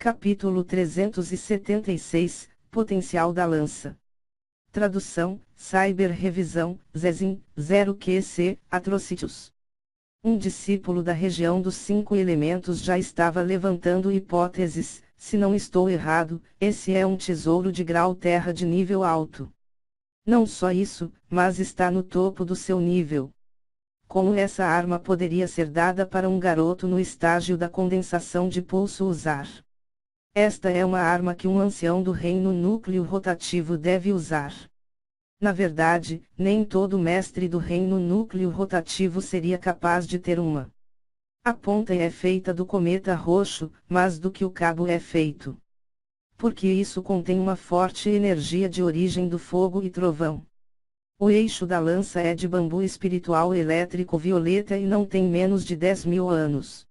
Capítulo 376, Potencial da lança. Tradução, Cyber Revisão, Zezin, 0QC, Atrocitus. Um discípulo da região dos 5 elementos já estava levantando hipóteses. Se não estou errado, esse é um tesouro de grau terra de nível alto. Não só isso, mas está no topo do seu nível. Como essa arma poderia ser dada para um garoto no estágio da condensação de pulso usar? Esta é uma arma que um ancião do reino núcleo rotativo deve usar. Na verdade, nem todo mestre do reino núcleo rotativo seria capaz de ter uma. A ponta é feita do cometa roxo, mas do que o cabo é feito? Porque isso contém uma forte energia de origem do fogo e trovão. O eixo da lança é de bambu espiritual elétrico violeta e não tem menos de 10.000 anos.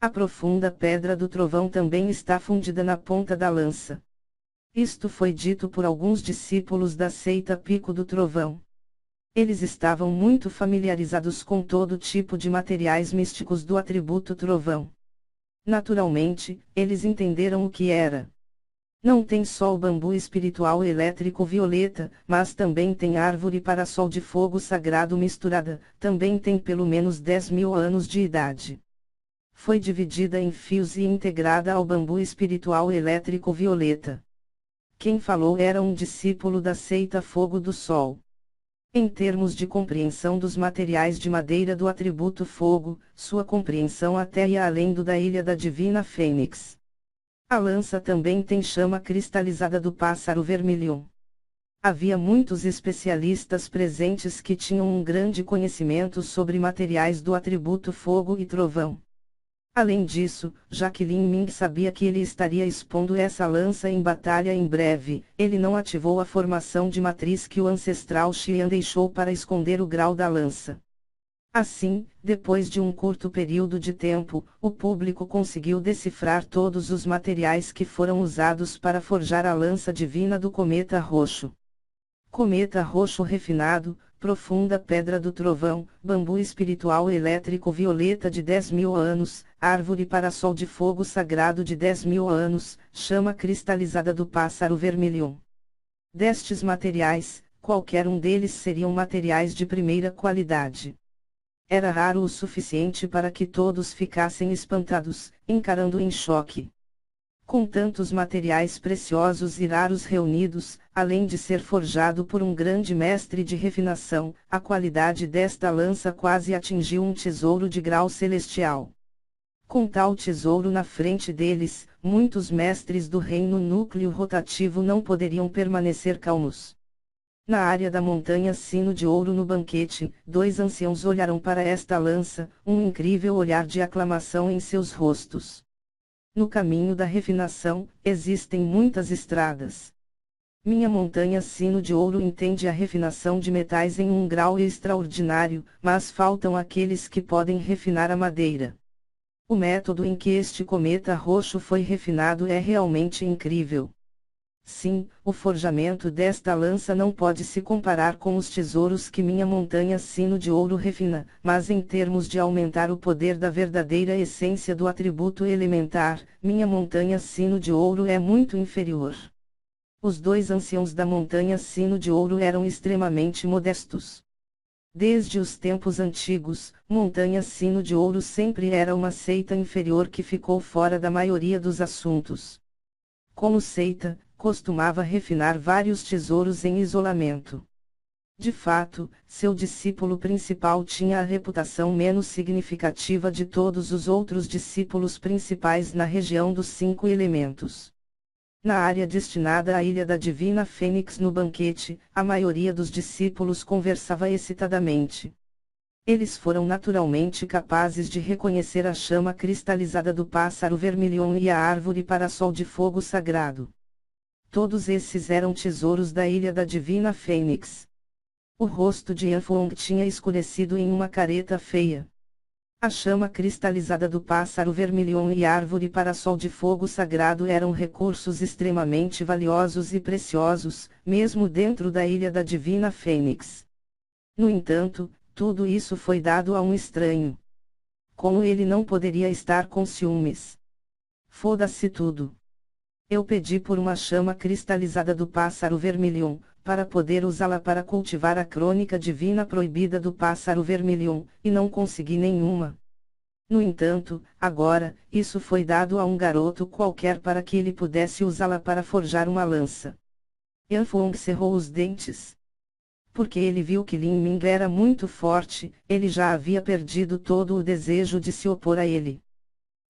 A profunda pedra do trovão também está fundida na ponta da lança. Isto foi dito por alguns discípulos da seita Pico do Trovão. Eles estavam muito familiarizados com todo tipo de materiais místicos do atributo trovão. Naturalmente, eles entenderam o que era. Não tem só o bambu espiritual elétrico violeta, mas também tem árvore para-sol de fogo sagrado misturada, também tem pelo menos 10.000 anos de idade. Foi dividida em fios e integrada ao bambu espiritual elétrico violeta. Quem falou era um discípulo da seita Fogo do Sol. Em termos de compreensão dos materiais de madeira do atributo fogo, sua compreensão até ia além do da ilha da Divina Fênix. A lança também tem chama cristalizada do pássaro vermelhão. Havia muitos especialistas presentes que tinham um grande conhecimento sobre materiais do atributo fogo e trovão. Além disso, Jacqueline Ming sabia que ele estaria expondo essa lança em batalha em breve. Ele não ativou a formação de matriz que o ancestral Xian deixou para esconder o grau da lança. Assim, depois de um curto período de tempo, o público conseguiu decifrar todos os materiais que foram usados para forjar a lança divina do cometa roxo. Cometa roxo refinado, profunda pedra do trovão, bambu espiritual elétrico violeta de 10.000 anos, árvore para-sol de fogo sagrado de 10.000 anos, chama cristalizada do pássaro vermelhão. Destes materiais, qualquer um deles seriam materiais de primeira qualidade. Era raro o suficiente para que todos ficassem espantados, encarando em choque. Com tantos materiais preciosos e raros reunidos, além de ser forjado por um grande mestre de refinação, a qualidade desta lança quase atingiu um tesouro de grau celestial. Com tal tesouro na frente deles, muitos mestres do reino núcleo rotativo não poderiam permanecer calmos. Na área da montanha Sino de Ouro no banquete, 2 anciãos olharam para esta lança, um incrível olhar de aclamação em seus rostos. No caminho da refinação, existem muitas estradas. Minha montanha Sino de Ouro entende a refinação de metais em um grau extraordinário, mas faltam aqueles que podem refinar a madeira. O método em que este cometa roxo foi refinado é realmente incrível. Sim, o forjamento desta lança não pode se comparar com os tesouros que minha montanha Sino de Ouro refina, mas em termos de aumentar o poder da verdadeira essência do atributo elementar, minha montanha Sino de Ouro é muito inferior. Os 2 anciãos da montanha Sino de Ouro eram extremamente modestos. Desde os tempos antigos, montanha Sino de Ouro sempre era uma seita inferior que ficou fora da maioria dos assuntos. Como seita, costumava refinar vários tesouros em isolamento. De fato, seu discípulo principal tinha a reputação menos significativa de todos os outros discípulos principais na região dos 5 elementos. Na área destinada à Ilha da Divina Fênix no banquete, a maioria dos discípulos conversava excitadamente. Eles foram naturalmente capazes de reconhecer a chama cristalizada do pássaro vermelhão e a árvore para-sol de fogo sagrado. Todos esses eram tesouros da Ilha da Divina Fênix. O rosto de Yanfong tinha escurecido em uma careta feia. A chama cristalizada do pássaro vermelhão e a árvore para-sol de fogo sagrado eram recursos extremamente valiosos e preciosos, mesmo dentro da Ilha da Divina Fênix. No entanto, tudo isso foi dado a um estranho. Como ele não poderia estar com ciúmes? Foda-se tudo. Eu pedi por uma chama cristalizada do pássaro vermilion, para poder usá-la para cultivar a crônica divina proibida do pássaro vermilion, e não consegui nenhuma. No entanto, agora, isso foi dado a um garoto qualquer para que ele pudesse usá-la para forjar uma lança. Yanfong cerrou os dentes. Porque ele viu que Lin Ming era muito forte, ele já havia perdido todo o desejo de se opor a ele.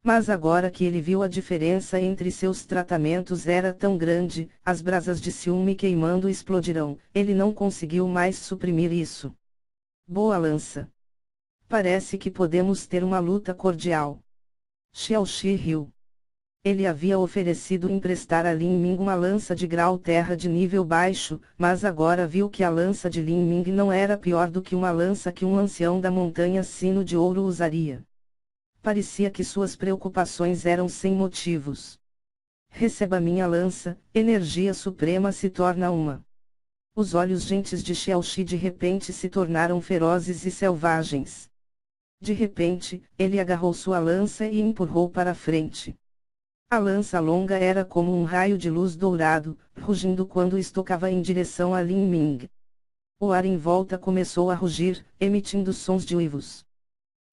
Mas agora que ele viu a diferença entre seus tratamentos era tão grande, as brasas de ciúme queimando explodirão, ele não conseguiu mais suprimir isso. Boa lança. Parece que podemos ter uma luta cordial. Xiaoxi riu. Ele havia oferecido emprestar a Lin Ming uma lança de grau terra de nível baixo, mas agora viu que a lança de Lin Ming não era pior do que uma lança que um ancião da montanha Sino de Ouro usaria. Parecia que suas preocupações eram sem motivos. Receba minha lança, energia suprema se torna uma. Os olhos gentes de Xiaoxi de repente se tornaram ferozes e selvagens. De repente, ele agarrou sua lança e empurrou para frente. A lança longa era como um raio de luz dourado, rugindo quando estocava em direção a Lin Ming. O ar em volta começou a rugir, emitindo sons de uivos.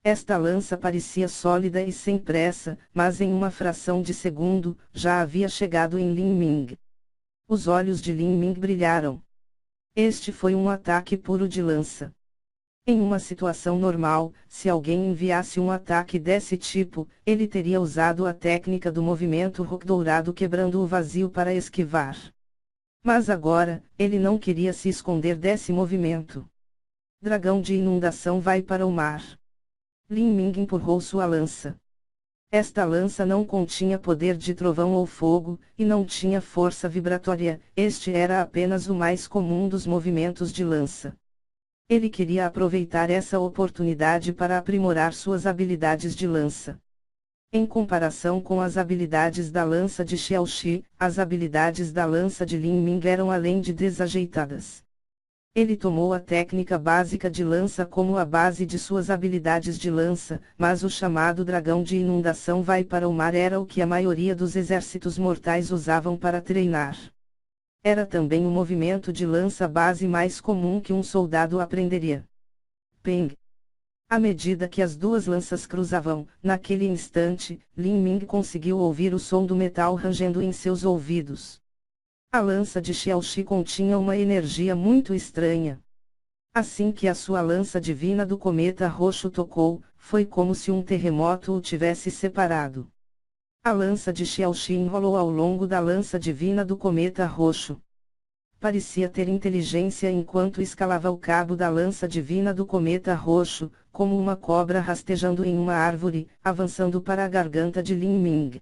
Esta lança parecia sólida e sem pressa, mas em uma fração de segundo, já havia chegado em Lin Ming. Os olhos de Lin Ming brilharam. Este foi um ataque puro de lança. Em uma situação normal, se alguém enviasse um ataque desse tipo, ele teria usado a técnica do movimento rock dourado quebrando o vazio para esquivar. Mas agora, ele não queria se esconder desse movimento. Dragão de inundação vai para o mar. Lin Ming empurrou sua lança. Esta lança não continha poder de trovão ou fogo, e não tinha força vibratória, este era apenas o mais comum dos movimentos de lança. Ele queria aproveitar essa oportunidade para aprimorar suas habilidades de lança. Em comparação com as habilidades da lança de Xiaoxi, as habilidades da lança de Lin Ming eram além de desajeitadas. Ele tomou a técnica básica de lança como a base de suas habilidades de lança, mas o chamado dragão de inundação vai para o mar era o que a maioria dos exércitos mortais usavam para treinar. Era também o movimento de lança base mais comum que um soldado aprenderia. Peng! À medida que as duas lanças cruzavam, naquele instante, Lin Ming conseguiu ouvir o som do metal rangendo em seus ouvidos. A lança de Xiaoxi continha uma energia muito estranha. Assim que a sua lança divina do cometa roxo tocou, foi como se um terremoto o tivesse separado. A lança de Xiaoxi enrolou ao longo da lança divina do cometa roxo. Parecia ter inteligência enquanto escalava o cabo da lança divina do cometa roxo, como uma cobra rastejando em uma árvore, avançando para a garganta de Lin Ming.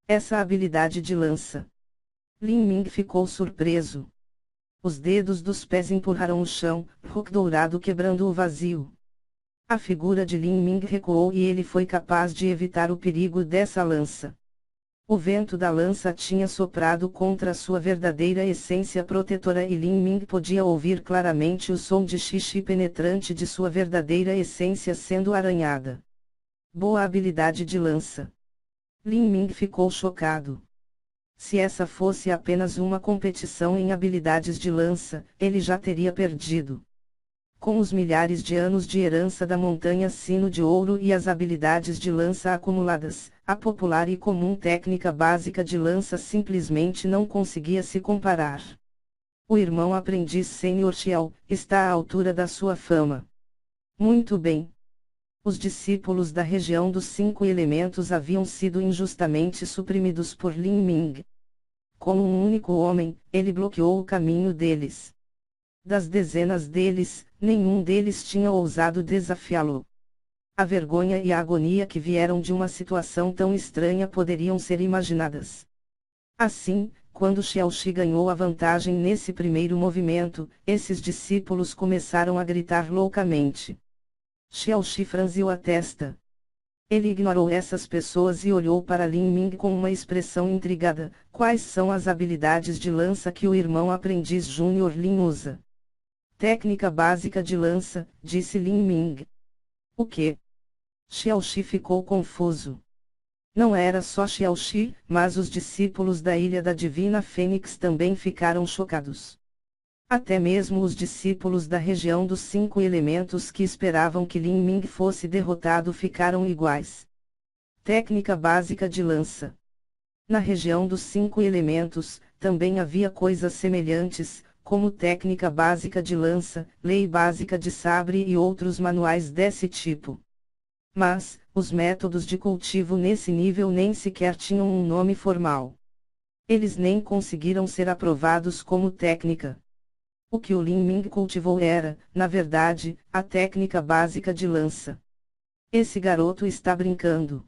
Essa habilidade de lança. Lin Ming ficou surpreso. Os dedos dos pés empurraram o chão, rock dourado quebrando o vazio. A figura de Lin Ming recuou e ele foi capaz de evitar o perigo dessa lança. O vento da lança tinha soprado contra sua verdadeira essência protetora e Lin Ming podia ouvir claramente o som de xixi penetrante de sua verdadeira essência sendo arranhada. Boa habilidade de lança. Lin Ming ficou chocado. Se essa fosse apenas uma competição em habilidades de lança, ele já teria perdido. Com os milhares de anos de herança da montanha Sino de Ouro e as habilidades de lança acumuladas, a popular e comum técnica básica de lança simplesmente não conseguia se comparar. O irmão aprendiz Sênior Xiao está à altura da sua fama. Muito bem. Os discípulos da região dos 5 elementos haviam sido injustamente suprimidos por Lin Ming. Como um único homem, ele bloqueou o caminho deles. Das dezenas deles, nenhum deles tinha ousado desafiá-lo. A vergonha e a agonia que vieram de uma situação tão estranha poderiam ser imaginadas. Assim, quando Xiaoxi ganhou a vantagem nesse primeiro movimento, esses discípulos começaram a gritar loucamente. Xiaoxi franziu a testa. Ele ignorou essas pessoas e olhou para Lin Ming com uma expressão intrigada. Quais são as habilidades de lança que o irmão aprendiz Júnior Lin usa? Técnica básica de lança, disse Lin Ming. O quê? Xiaoxi ficou confuso. Não era só Xiaoxi, mas os discípulos da Ilha da Divina Fênix também ficaram chocados. Até mesmo os discípulos da região dos 5 elementos que esperavam que Lin Ming fosse derrotado ficaram iguais. Técnica básica de lança. Na região dos 5 elementos, também havia coisas semelhantes, como técnica básica de lança, lei básica de sabre e outros manuais desse tipo. Mas, os métodos de cultivo nesse nível nem sequer tinham um nome formal. Eles nem conseguiram ser aprovados como técnica. O que o Lin Ming cultivou era, na verdade, a técnica básica de lança. Esse garoto está brincando.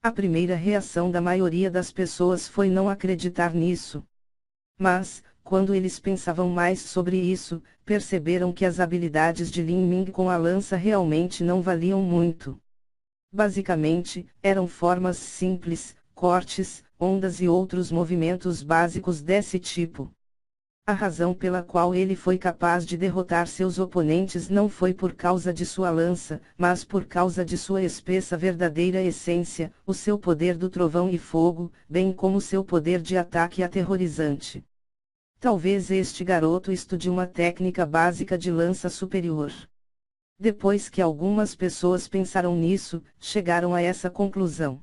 A primeira reação da maioria das pessoas foi não acreditar nisso. Mas, quando eles pensavam mais sobre isso, perceberam que as habilidades de Lin Ming com a lança realmente não valiam muito. Basicamente, eram formas simples, cortes, ondas e outros movimentos básicos desse tipo. A razão pela qual ele foi capaz de derrotar seus oponentes não foi por causa de sua lança, mas por causa de sua espessa verdadeira essência, o seu poder do trovão e fogo, bem como seu poder de ataque aterrorizante. Talvez este garoto estude uma técnica básica de lança superior. Depois que algumas pessoas pensaram nisso, chegaram a essa conclusão.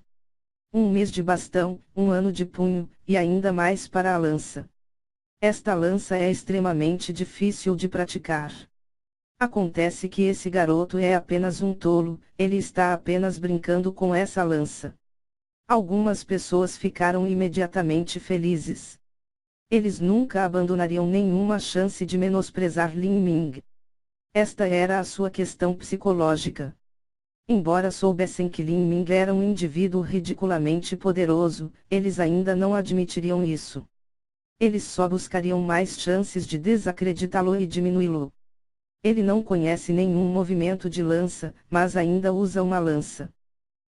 1 mês de bastão, 1 ano de punho, e ainda mais para a lança. Esta lança é extremamente difícil de praticar. Acontece que esse garoto é apenas um tolo, ele está apenas brincando com essa lança. Algumas pessoas ficaram imediatamente felizes. Eles nunca abandonariam nenhuma chance de menosprezar Lin Ming. Esta era a sua questão psicológica. Embora soubessem que Lin Ming era um indivíduo ridiculamente poderoso, eles ainda não admitiriam isso. Eles só buscariam mais chances de desacreditá-lo e diminuí-lo. Ele não conhece nenhum movimento de lança, mas ainda usa uma lança.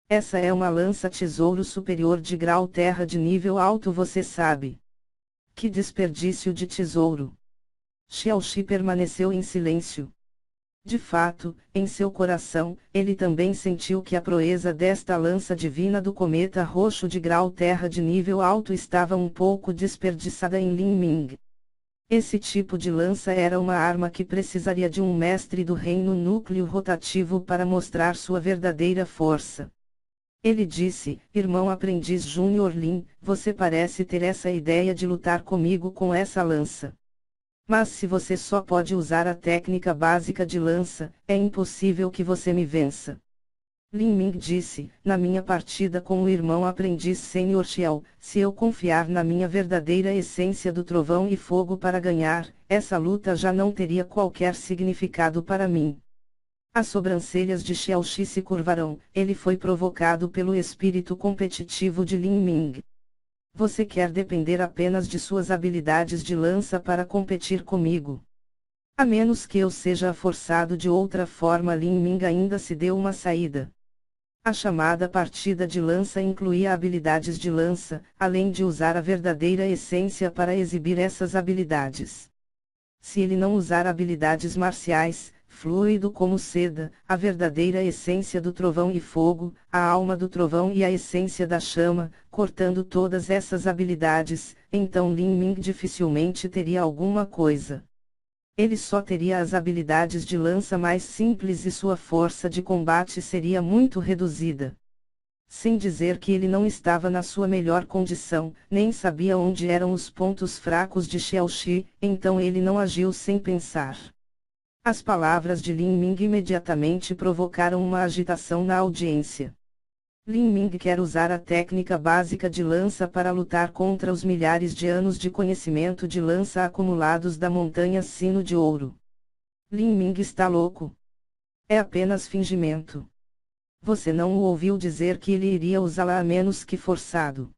Essa é uma lança tesouro superior de grau terra de nível alto, você sabe. Que desperdício de tesouro. Xiaoxi permaneceu em silêncio. De fato, em seu coração, ele também sentiu que a proeza desta lança divina do cometa roxo de grau terra de nível alto estava um pouco desperdiçada em Lin Ming. Esse tipo de lança era uma arma que precisaria de um mestre do reino núcleo rotativo para mostrar sua verdadeira força. Ele disse: irmão aprendiz Júnior Lin, você parece ter essa ideia de lutar comigo com essa lança. Mas se você só pode usar a técnica básica de lança, é impossível que você me vença. Lin Ming disse: na minha partida com o irmão aprendiz Sr. Xiao, se eu confiar na minha verdadeira essência do trovão e fogo para ganhar, essa luta já não teria qualquer significado para mim. As sobrancelhas de Xiaoxi se curvaram, ele foi provocado pelo espírito competitivo de Lin Ming. Você quer depender apenas de suas habilidades de lança para competir comigo? A menos que eu seja forçado de outra forma. Lin Ming ainda se deu uma saída. A chamada partida de lança incluía habilidades de lança, além de usar a verdadeira essência para exibir essas habilidades. Se ele não usar habilidades marciais, fluido como seda, a verdadeira essência do trovão e fogo, a alma do trovão e a essência da chama, cortando todas essas habilidades, então Lin Ming dificilmente teria alguma coisa. Ele só teria as habilidades de lança mais simples e sua força de combate seria muito reduzida. Sem dizer que ele não estava na sua melhor condição, nem sabia onde eram os pontos fracos de Xiaoxi, então ele não agiu sem pensar. As palavras de Lin Ming imediatamente provocaram uma agitação na audiência. Lin Ming quer usar a técnica básica de lança para lutar contra os milhares de anos de conhecimento de lança acumulados da montanha Sino de Ouro. Lin Ming está louco. É apenas fingimento. Você não o ouviu dizer que ele iria usá-la a menos que forçado.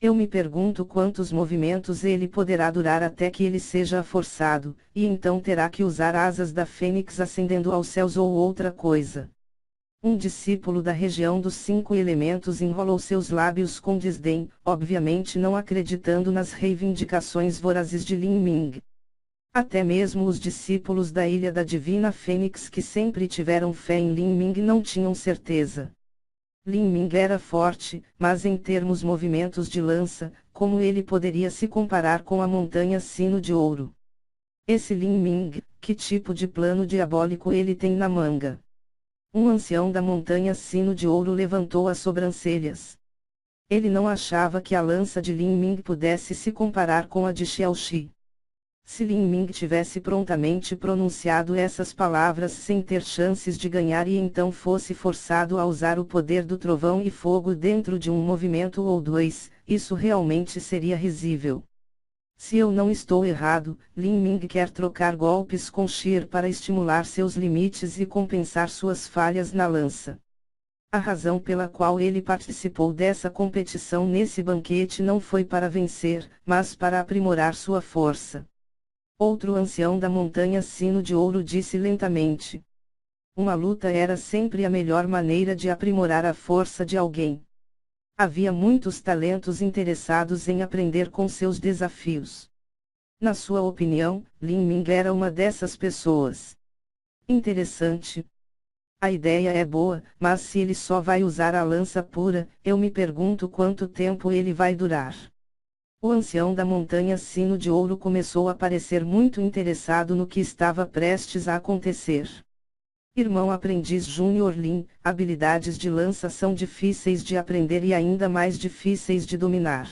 Eu me pergunto quantos movimentos ele poderá durar até que ele seja forçado, e então terá que usar asas da fênix ascendendo aos céus ou outra coisa. Um discípulo da região dos 5 elementos enrolou seus lábios com desdém, obviamente não acreditando nas reivindicações vorazes de Lin Ming. Até mesmo os discípulos da Ilha da Divina Fênix que sempre tiveram fé em Lin Ming não tinham certeza. Lin Ming era forte, mas em termos movimentos de lança, como ele poderia se comparar com a montanha Sino de Ouro? Esse Lin Ming, que tipo de plano diabólico ele tem na manga? Um ancião da montanha Sino de Ouro levantou as sobrancelhas. Ele não achava que a lança de Lin Ming pudesse se comparar com a de Xiaoxi. Se Lin Ming tivesse prontamente pronunciado essas palavras sem ter chances de ganhar e então fosse forçado a usar o poder do trovão e fogo dentro de um movimento ou dois, isso realmente seria risível. Se eu não estou errado, Lin Ming quer trocar golpes com Shir para estimular seus limites e compensar suas falhas na lança. A razão pela qual ele participou dessa competição nesse banquete não foi para vencer, mas para aprimorar sua força. Outro ancião da montanha Sino de Ouro disse lentamente. Uma luta era sempre a melhor maneira de aprimorar a força de alguém. Havia muitos talentos interessados em aprender com seus desafios. Na sua opinião, Lin Ming era uma dessas pessoas. Interessante. A ideia é boa, mas se ele só vai usar a lança pura, eu me pergunto quanto tempo ele vai durar. O ancião da montanha Sino de Ouro começou a parecer muito interessado no que estava prestes a acontecer. Irmão aprendiz Júnior Lin, habilidades de lança são difíceis de aprender e ainda mais difíceis de dominar.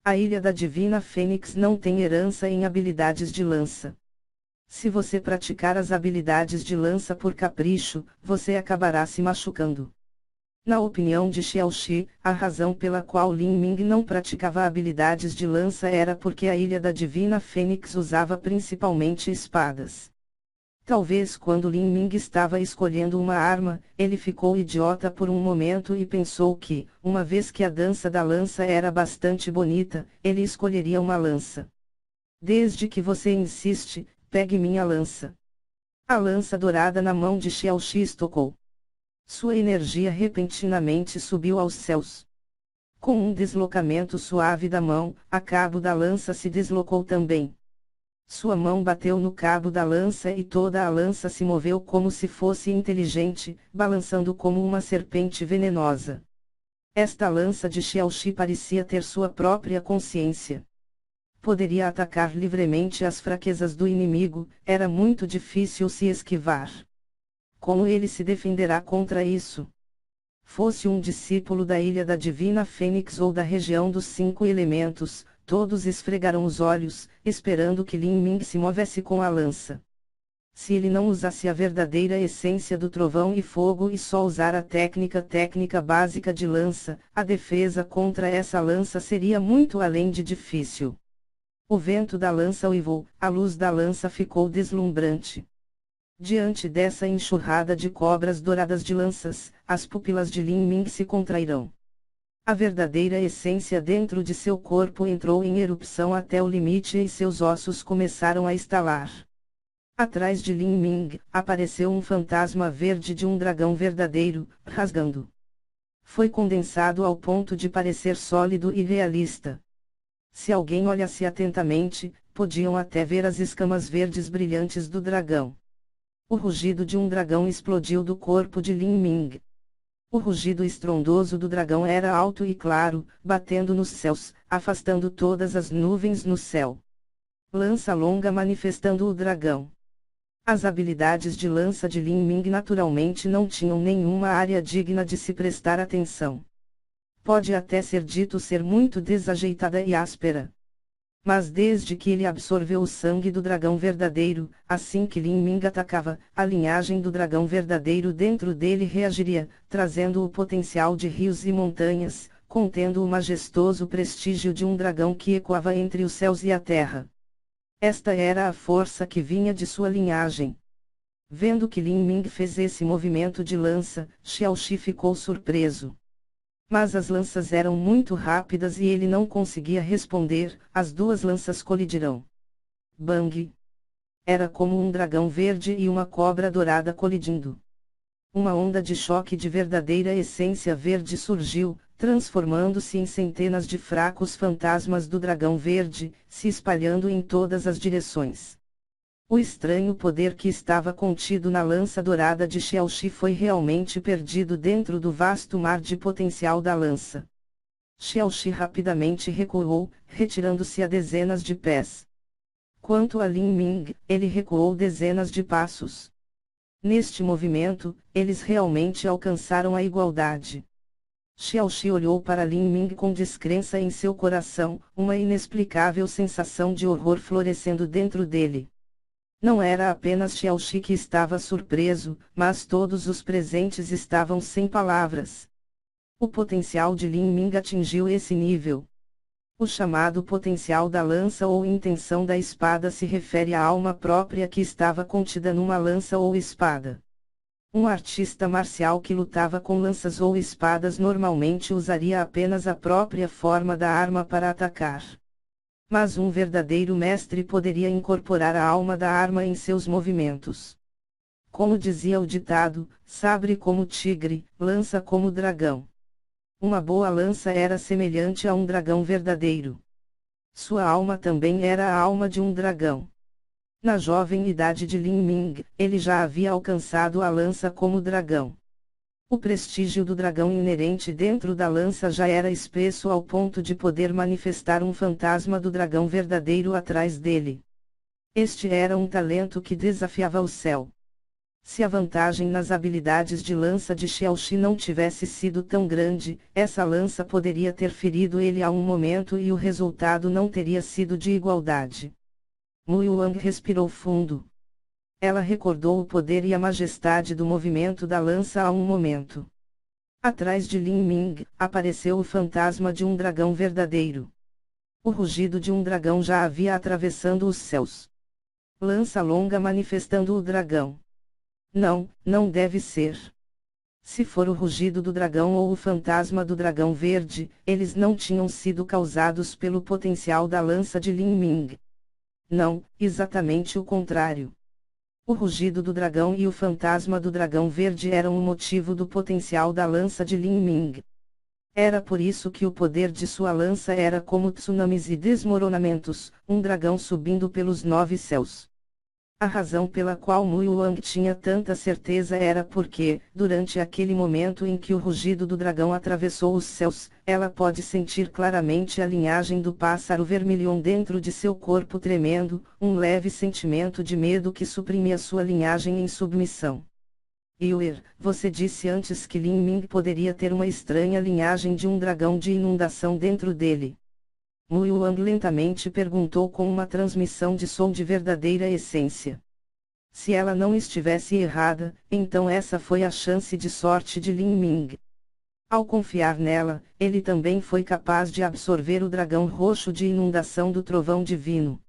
A Ilha da Divina Fênix não tem herança em habilidades de lança. Se você praticar as habilidades de lança por capricho, você acabará se machucando. Na opinião de Xiaoxi, a razão pela qual Lin Ming não praticava habilidades de lança era porque a Ilha da Divina Fênix usava principalmente espadas. Talvez quando Lin Ming estava escolhendo uma arma, ele ficou idiota por um momento e pensou que, uma vez que a dança da lança era bastante bonita, ele escolheria uma lança. Desde que você insiste, pegue minha lança. A lança dourada na mão de Xiaoxi estocou. Sua energia repentinamente subiu aos céus. Com um deslocamento suave da mão, a cabo da lança se deslocou também. Sua mão bateu no cabo da lança e toda a lança se moveu como se fosse inteligente, balançando como uma serpente venenosa. Esta lança de Xiaoxi parecia ter sua própria consciência. Poderia atacar livremente as fraquezas do inimigo, era muito difícil se esquivar. Como ele se defenderá contra isso? Fosse um discípulo da Ilha da Divina Fênix ou da região dos 5 elementos, todos esfregaram os olhos, esperando que Lin Ming se movesse com a lança. Se ele não usasse a verdadeira essência do trovão e fogo e só usar a técnica básica de lança, a defesa contra essa lança seria muito além de difícil. O vento da lança uivou, a luz da lança ficou deslumbrante. Diante dessa enxurrada de cobras douradas de lanças, as pupilas de Lin Ming se contrairão. A verdadeira essência dentro de seu corpo entrou em erupção até o limite e seus ossos começaram a estalar. Atrás de Lin Ming, apareceu um fantasma verde de um dragão verdadeiro, rasgando. Foi condensado ao ponto de parecer sólido e realista. Se alguém olhasse atentamente, podiam até ver as escamas verdes brilhantes do dragão. O rugido de um dragão explodiu do corpo de Lin Ming. O rugido estrondoso do dragão era alto e claro, batendo nos céus, afastando todas as nuvens no céu. Lança longa manifestando o dragão. As habilidades de lança de Lin Ming naturalmente não tinham nenhuma área digna de se prestar atenção. Pode até ser dito ser muito desajeitada e áspera. Mas desde que ele absorveu o sangue do dragão verdadeiro, assim que Lin Ming atacava, a linhagem do dragão verdadeiro dentro dele reagiria, trazendo o potencial de rios e montanhas, contendo o majestoso prestígio de um dragão que ecoava entre os céus e a terra. Esta era a força que vinha de sua linhagem. Vendo que Lin Ming fez esse movimento de lança, Xiaoxi ficou surpreso. Mas as lanças eram muito rápidas e ele não conseguia responder, as duas lanças colidirão. Bang! Era como um dragão verde e uma cobra dourada colidindo. Uma onda de choque de verdadeira essência verde surgiu, transformando-se em centenas de fracos fantasmas do dragão verde, se espalhando em todas as direções. O estranho poder que estava contido na lança dourada de Xiaoxi foi realmente perdido dentro do vasto mar de potencial da lança. Xiaoxi rapidamente recuou, retirando-se a dezenas de pés. Quanto a Lin Ming, ele recuou dezenas de passos. Neste movimento, eles realmente alcançaram a igualdade. Xiaoxi olhou para Lin Ming com descrença em seu coração, uma inexplicável sensação de horror florescendo dentro dele. Não era apenas Xiaoxi que estava surpreso, mas todos os presentes estavam sem palavras. O potencial de Lin Ming atingiu esse nível. O chamado potencial da lança ou intenção da espada se refere à alma própria que estava contida numa lança ou espada. Um artista marcial que lutava com lanças ou espadas normalmente usaria apenas a própria forma da arma para atacar. Mas um verdadeiro mestre poderia incorporar a alma da arma em seus movimentos. Como dizia o ditado, sabre como tigre, lança como dragão. Uma boa lança era semelhante a um dragão verdadeiro. Sua alma também era a alma de um dragão. Na jovem idade de Lin Ming, ele já havia alcançado a lança como dragão. O prestígio do dragão inerente dentro da lança já era espesso ao ponto de poder manifestar um fantasma do dragão verdadeiro atrás dele. Este era um talento que desafiava o céu. Se a vantagem nas habilidades de lança de Xiaoxi não tivesse sido tão grande, essa lança poderia ter ferido ele a um momento e o resultado não teria sido de igualdade. Mu Yuang respirou fundo. Ela recordou o poder e a majestade do movimento da lança a um momento. Atrás de Lin Ming, apareceu o fantasma de um dragão verdadeiro. O rugido de um dragão já havia atravessando os céus. Lança longa manifestando o dragão. Não, não deve ser. Se for o rugido do dragão ou o fantasma do dragão verde, eles não tinham sido causados pelo potencial da lança de Lin Ming. Não, exatamente o contrário. O rugido do dragão e o fantasma do dragão verde eram o motivo do potencial da lança de Lin Ming. Era por isso que o poder de sua lança era como tsunamis e desmoronamentos, um dragão subindo pelos 9 céus. A razão pela qual Mu Yuang tinha tanta certeza era porque, durante aquele momento em que o rugido do dragão atravessou os céus, ela pôde sentir claramente a linhagem do pássaro vermilhão dentro de seu corpo tremendo, um leve sentimento de medo que suprimia sua linhagem em submissão. Yuer, você disse antes que Lin Ming poderia ter uma estranha linhagem de um dragão de inundação dentro dele. Mu Yuang lentamente perguntou com uma transmissão de som de verdadeira essência. Se ela não estivesse errada, então essa foi a chance de sorte de Lin Ming. Ao confiar nela, ele também foi capaz de absorver o dragão roxo de inundação do trovão divino.